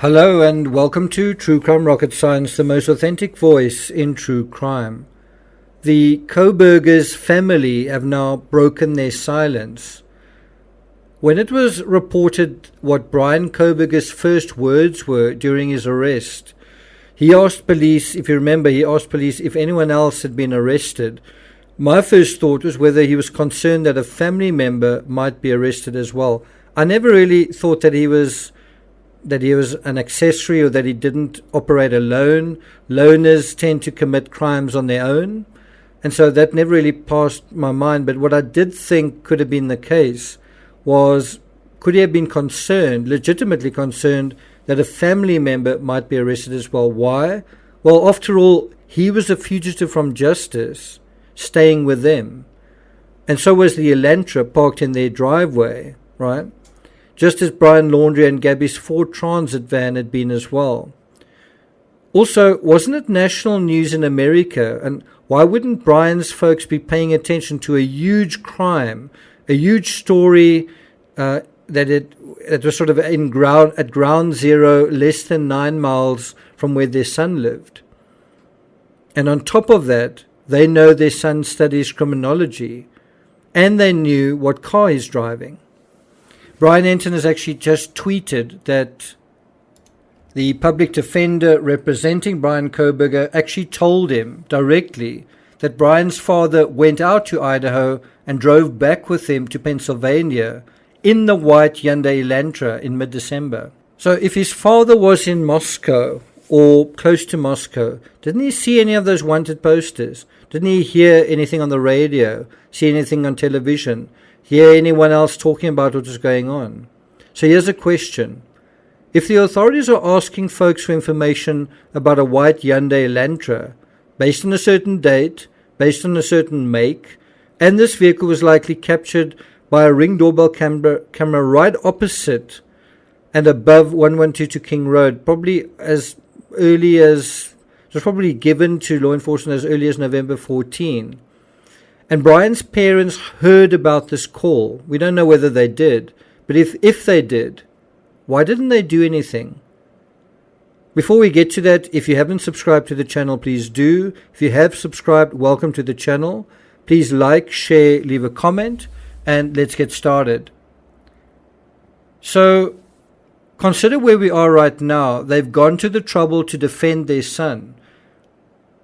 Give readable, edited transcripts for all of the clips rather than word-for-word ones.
Hello and welcome to True Crime Rocket Science, the most authentic voice in true crime. The Kohberger's family have now broken their silence. When it was reported what Brian Kohberger's first words were during his arrest, he asked police, if you remember, if anyone else had been arrested. My first thought was whether he was concerned that a family member might be arrested as well. I never really thought that he was an accessory or that he didn't operate alone. Loners tend to commit crimes on their own. And so that never really passed my mind. But what I did think could have been the case was, could he have been concerned, legitimately concerned, that a family member might be arrested as well? Why? Well, after all, he was a fugitive from justice, staying with them. And so was the Elantra parked in their driveway, right? Just as Brian Laundrie and Gabby's Ford Transit van had been as well. Also, wasn't it national news in America? And why wouldn't Brian's folks be paying attention to a huge crime, a huge story that was sort of at ground zero, less than 9 miles from where their son lived? And on top of that, they know their son studies criminology, and they knew what car he's driving. Brian Enton has actually just tweeted that the public defender representing Brian Kohberger actually told him directly that Brian's father went out to Idaho and drove back with him to Pennsylvania in the white Hyundai Elantra in mid-December. So if his father was in Moscow or close to Moscow, didn't he see any of those wanted posters? Didn't he hear anything on the radio, see anything on television? Hear anyone else talking about what is going on? So here's a question. If the authorities are asking folks for information about a white Hyundai Elantra, based on a certain date, based on a certain make, and this vehicle was likely captured by a Ring doorbell camera right opposite and above 112 King Road, probably as early as, it was probably given to law enforcement as early as November 14. And Brian's parents heard about this call. We don't know whether they did, but if they did, why didn't they do anything? Before we get to that, if you haven't subscribed to the channel, please do. If you have subscribed, welcome to the channel. Please like, share, leave a comment, and let's get started. So, consider where we are right now. They've gone to the trouble to defend their son.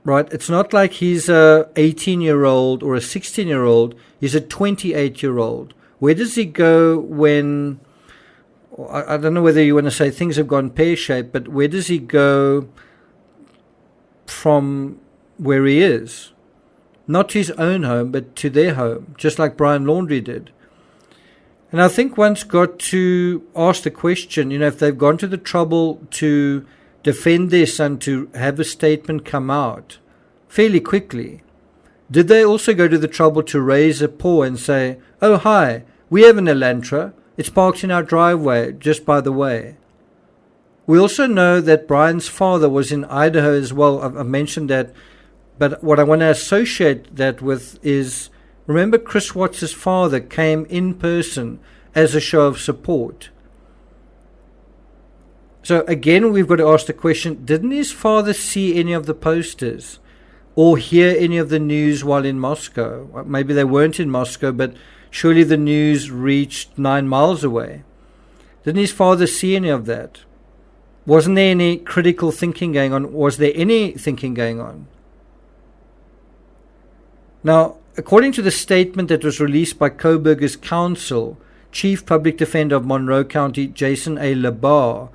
Right? It's not like he's a 18-year-old or a 16-year-old. He's a 28-year-old. Where does he go when, I don't know whether you want to say things have gone pear-shaped, but where does he go from where he is? Not to his own home, but to their home, just like Brian Laundrie did. And I think one's got to ask the question, if they've gone to the trouble to defend their son, to have a statement come out fairly quickly, did they also go to the trouble to raise a paw and say, oh, hi, we have an Elantra, it's parked in our driveway, just by the way? We also know that Brian's father was in Idaho as well. I've mentioned that, but what I want to associate that with is, remember Chris Watts' father came in person as a show of support. So again, we've got to ask the question, didn't his father see any of the posters or hear any of the news while in Moscow? Maybe they weren't in Moscow, but surely the news reached 9 miles away. Didn't his father see any of that? Wasn't there any critical thinking going on? Was there any thinking going on? Now, according to the statement that was released by Kohberger's counsel, Chief Public Defender of Monroe County, Jason A. Labar,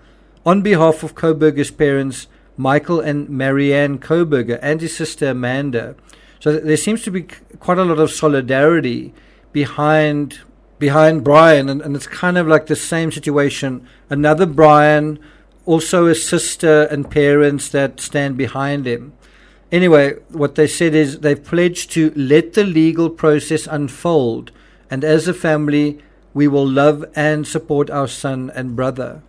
on behalf of Kohberger's parents, Michael and Marianne Kohberger, and his sister Amanda. So there seems to be quite a lot of solidarity behind Brian, and it's kind of like the same situation. Another Brian, also a sister and parents that stand behind him. Anyway, what they said is they've pledged to let the legal process unfold, and as a family, we will love and support our son and brother.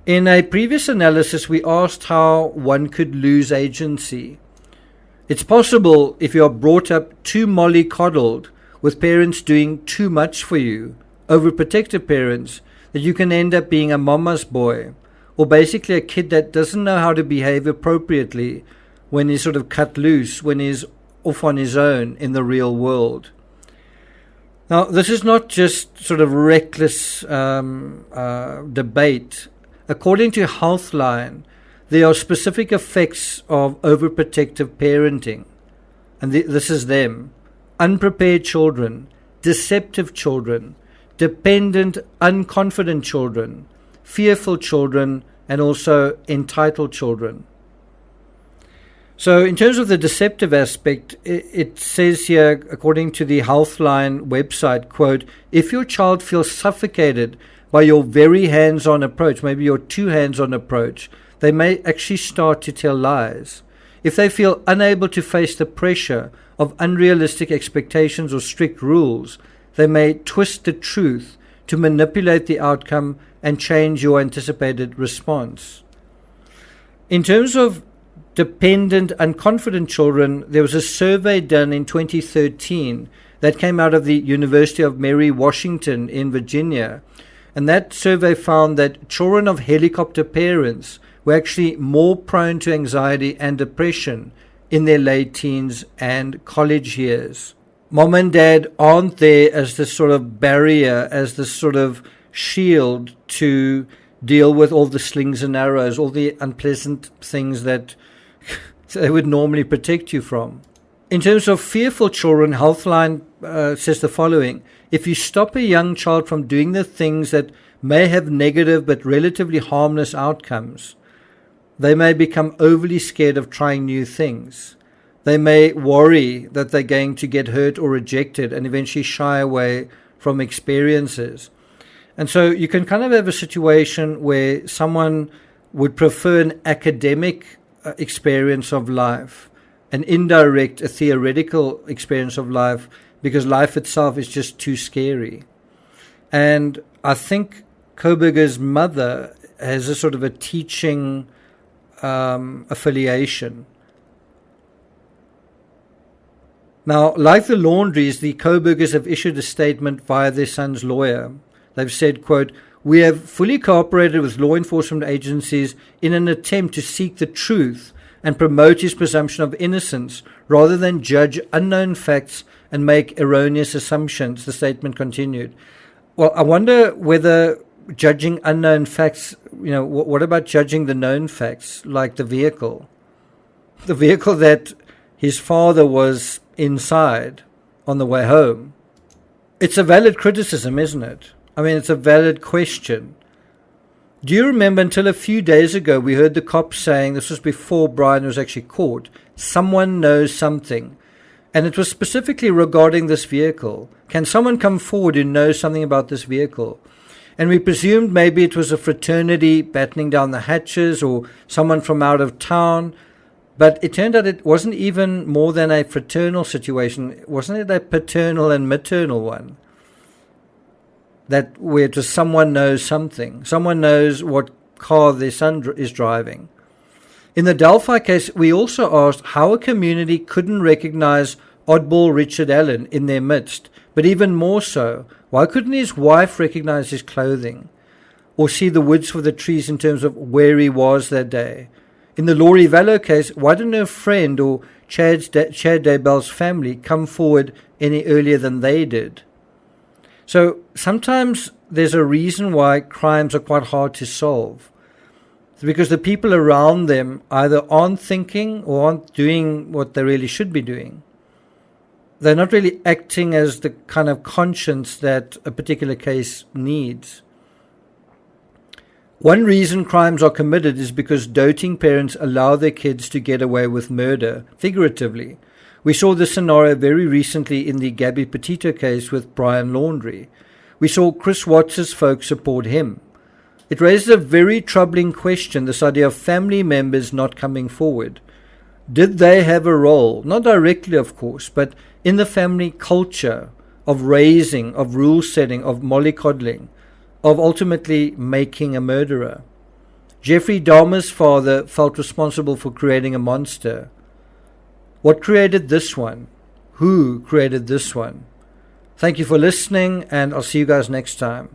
In a previous analysis, we asked how one could lose agency. It's possible if you are brought up too mollycoddled, with parents doing too much for you, overprotective parents, that you can end up being a mama's boy, or basically a kid that doesn't know how to behave appropriately when he's sort of cut loose, when he's off on his own in the real world. Now, this is not just sort of reckless debate. According to Healthline, there are specific effects of overprotective parenting. And this is them. Unprepared children, deceptive children, dependent, unconfident children, fearful children, and also entitled children. So in terms of the deceptive aspect, it says here, according to the Healthline website, quote, if your child feels suffocated by your very hands-on approach, maybe your too hands-on approach, they may actually start to tell lies. If they feel unable to face the pressure of unrealistic expectations or strict rules, they may twist the truth to manipulate the outcome and change your anticipated response. In terms of dependent, unconfident children, there was a survey done in 2013 that came out of the University of Mary Washington in Virginia. And that survey found that children of helicopter parents were actually more prone to anxiety and depression in their late teens and college years. Mom and dad aren't there as this sort of barrier, as this sort of shield to deal with all the slings and arrows, all the unpleasant things that they would normally protect you from. In terms of fearful children, Healthline says the following: if you stop a young child from doing the things that may have negative but relatively harmless outcomes, they may become overly scared of trying new things. They may worry that they're going to get hurt or rejected and eventually shy away from experiences. And so you can kind of have a situation where someone would prefer an academic experience of life, an indirect, a theoretical experience of life, because life itself is just too scary. And I think Kohberger's mother has a sort of a teaching affiliation. Now, like the Laundries, the Kohbergers have issued a statement via their son's lawyer. They've said, quote, we have fully cooperated with law enforcement agencies in an attempt to seek the truth and promote his presumption of innocence rather than judge unknown facts and make erroneous assumptions, the statement continued. Well, I wonder whether judging unknown facts, what about judging the known facts, like the vehicle? The vehicle that his father was inside on the way home. It's a valid criticism, isn't it? I mean, it's a valid question. Do you remember until a few days ago we heard the cops saying, this was before Brian was actually caught, someone knows something. And it was specifically regarding this vehicle. Can someone come forward who knows something about this vehicle? And we presumed maybe it was a fraternity battening down the hatches or someone from out of town. But it turned out it wasn't even more than a fraternal situation. Wasn't it a paternal and maternal one? That where it was someone knows something. Someone knows what car their son is driving. In the Delphi case, we also asked how a community couldn't recognize oddball Richard Allen in their midst. But even more so, why couldn't his wife recognize his clothing? Or see the woods for the trees in terms of where he was that day? In the Laurie Vallow case, why didn't her friend or Chad Daybell's family come forward any earlier than they did? So sometimes there's a reason why crimes are quite hard to solve. It's because the people around them either aren't thinking or aren't doing what they really should be doing. They're not really acting as the kind of conscience that a particular case needs. One reason crimes are committed is because doting parents allow their kids to get away with murder, figuratively. We saw this scenario very recently in the Gabby Petito case with Brian Laundrie. We saw Chris Watts' folks support him. It raises a very troubling question, this idea of family members not coming forward. Did they have a role, not directly of course, but in the family culture of raising, of rule setting, of mollycoddling, of ultimately making a murderer? Jeffrey Dahmer's father felt responsible for creating a monster. What created this one? Who created this one? Thank you for listening, and I'll see you guys next time.